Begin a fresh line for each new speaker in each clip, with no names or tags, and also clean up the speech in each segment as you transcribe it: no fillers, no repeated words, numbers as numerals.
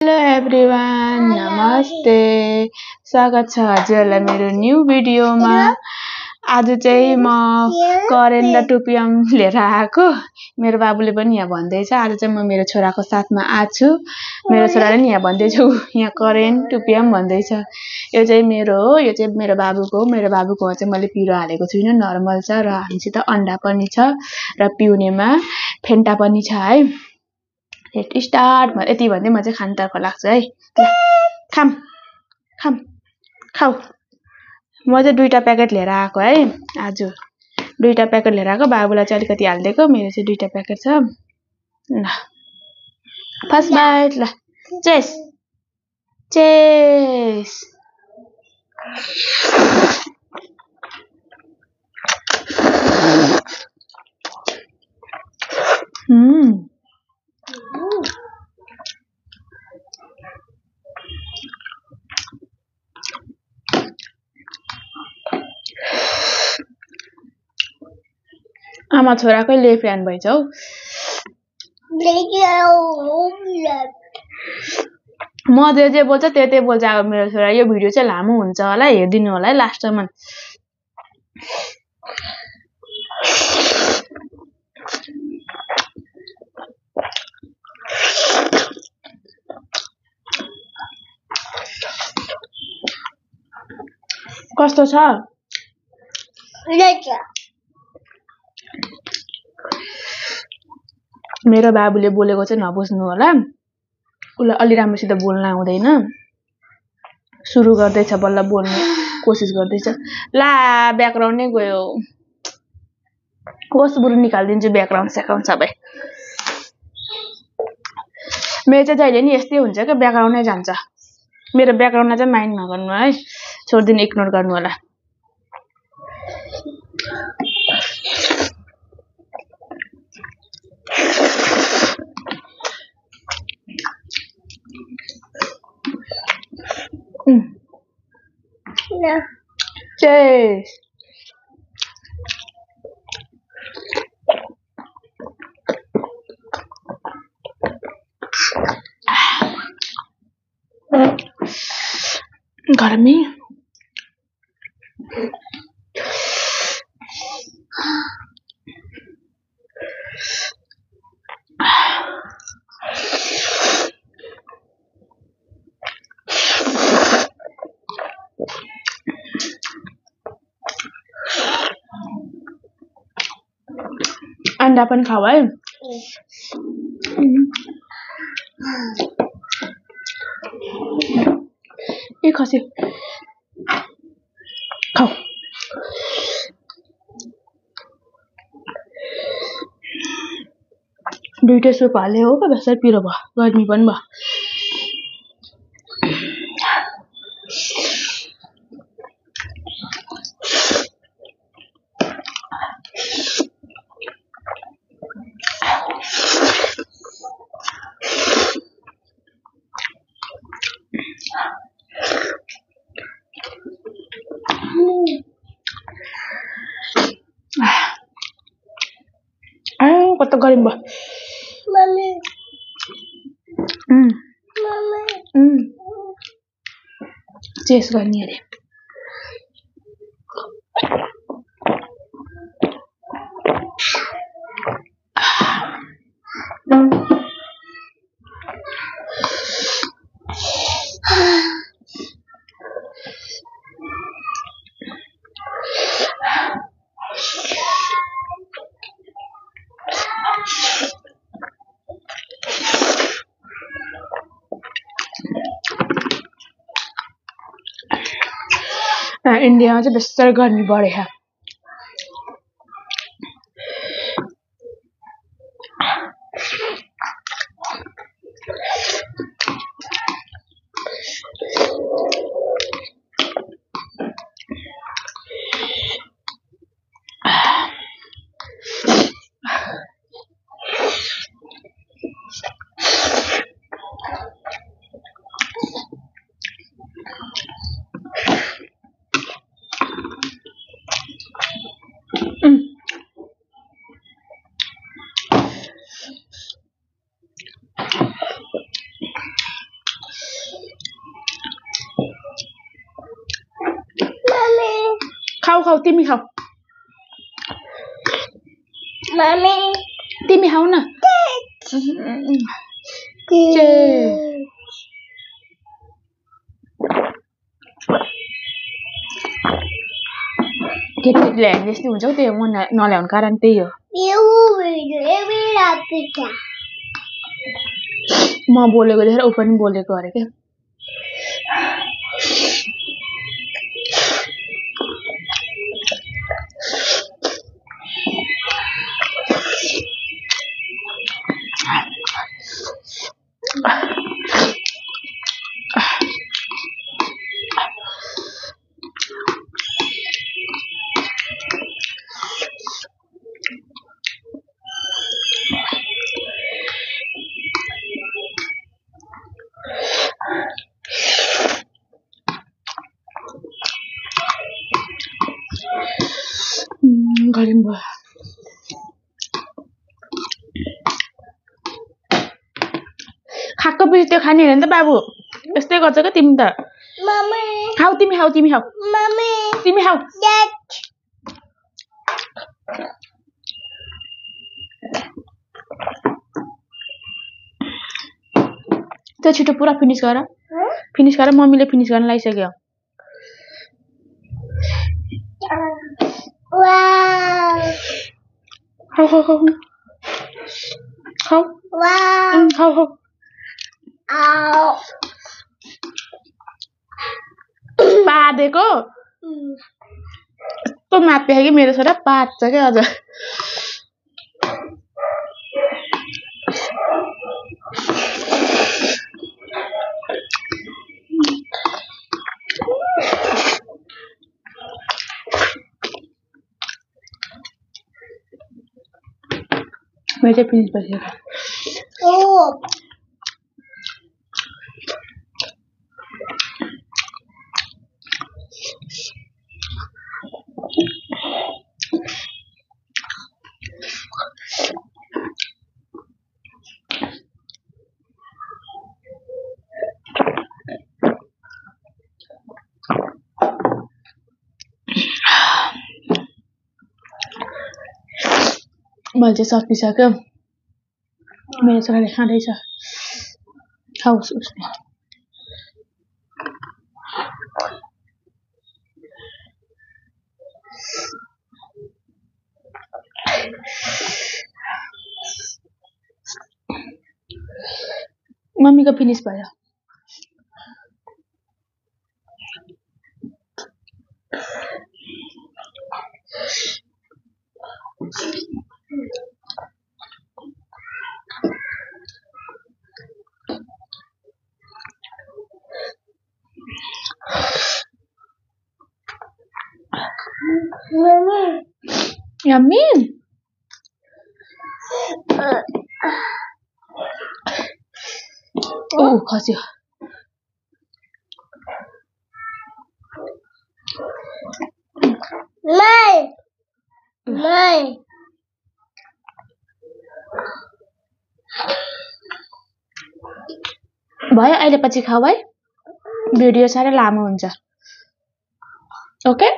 Hello everyone, नमस्ते। स्वागत छ हजुरहरूलाई मेरो न्यू भिडियोमा। आज चाहिँ म करेन र टुपियम लिएर आएको। मेरो बाबुले पनि यहाँ भन्दैछ आज चाहिँ म मेरो छोराको साथमा आछु। मेरो छोराले नि यहाँ भन्दैछ यहाँ करेन टुपियम भन्दैछ। यो चाहिँ मेरो हो, यो चाहिँ मेरो बाबुको हो। मेरो बाबुकोमा चाहिँ मैले पिरो हालेको छुइनँ, नर्मल छ र हामीसित अन्डा पनि छ र पिउनेमा फेन्टा पनि छ है। Let start. यति भन्दै म चाहिँ खानतर्फ लाग्छु है। खाम खाम खाऊ। म चाहिँ 2टा प्याकेट लिएर आएको है। आज 2टा प्याकेट लिएर आएको। बाबुलाई चाहिँ अलिकति हालिदिएको। मेरो चाहिँ 2टा प्याकेट छ। ल फर्स्ट बाइट। ल चेस चेस। आमा छोराकै लेफ्ट ह्यान्ड भएछ हौ। म जे बोल्छ त्यही बोल्छ अब मेरो छोरा। यो भिडियो चाहिँ लामो हुन्छ होला, हेरिदिनु होला है लास्टसम्म। कस्तो छ? मेरो बाबुले बोलेको चाहिँ नबुझ्नु होला। उसलाई अलि राम्रोसित बोल्न आउँदैन। सुरु गर्दैछ, बल्ल बोल्ने कोसिस गर्दैछ। ला ब्याकग्राउन्ड नै गयो। कोस बुरु निकालिदिन्छु ब्याकग्राउन्ड सेकग्राउन्ड सबै। मेरो चाहिँ जहिले नि यस्तै हुन्छ क्या, ब्याकग्राउन्ड नै जान्छ। मेरो ब्याकग्राउन्डलाई चाहिँ माइन्ड नगर्नु है, छोडिदिनु, इग्नोर गर्नु होला। चेस। गर्मी अन्डा पनि खाऊ है। ए खसी खाऊ। दुईटै सुप हाले हो क्या, बेसार पिरो भयो, गर्मी पनि भयो। कस्तो गर्मी भयो। चेस गर्ने अरे। इन्डियामा चाहिँ बेसार गर्मी बढेछ। खाऊ तिमी खाऊ
मम्मी
तिमी खाऊ न केटीले यस्तै हुन्छ त्यही हो म नल्याउनु कारण त्यही हो म बोलेको देखेर ऊ पनि बोलेको अरे के गरम भयो खाएको पछि त्यो खाने होइन नि त बाबु यस्तै गर्छ क्या तिमी त खाऊ तिमी खाऊ तिमी खाऊ तिमी खाऊ त्यो छिटो पुरा फिनिस गर मम्मीले फिनिस गर्न लागिसक्यो खाऊ खाऊ खाऊ खाऊ खाऊ खाऊ पादेको यस्तो मात्यो कि मेरो छोरा पाच्छ क्या अझ मेरो चाहिँ फिनिस भइसक्यो मैले चाहिँ सकिसक्यो मेरो छोराले खाँदैछ खाओस् उसले मम्मीको फिनिस भयो Yummy. Oh, khasyo.
Mai.
भयो अहिले पछि खाऊ है भिडियो साह्रै लामो हुन्छ ओके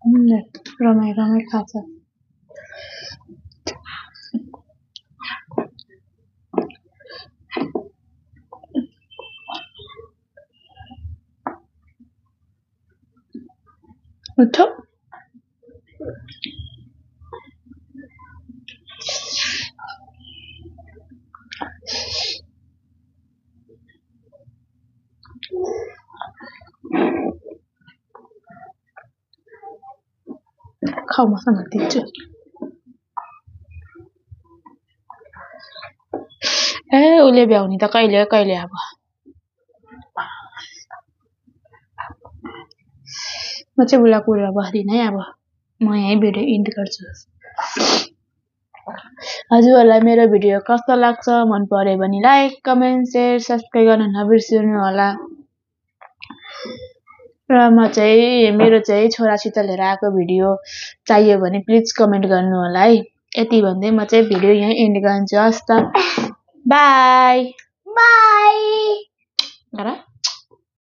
रमाइ खान्छ उठो खाऊ मसँग दिन्छु ए उसले भ्याउने त कहिले कहिले अब म चाहिँ उसलाई कुरा बस्दिनँ है अब म यही भिडियो एन्ड गर्छु हजुरहरूलाई मेरो भिडियो कस्तो लाग्छ मन पर्यो भने लाइक कमेन्ट शेयर सब्स्क्राइब गर्न नबिर्सनु होला र मेरो चाहिँ छोरासित लिएर आएको भिडियो चाहियो भने प्लिज कमेन्ट गर्नु होला है यति भन्दै म चाहिँ भिडियो यही एन्ड गर्छु हस् त बाइ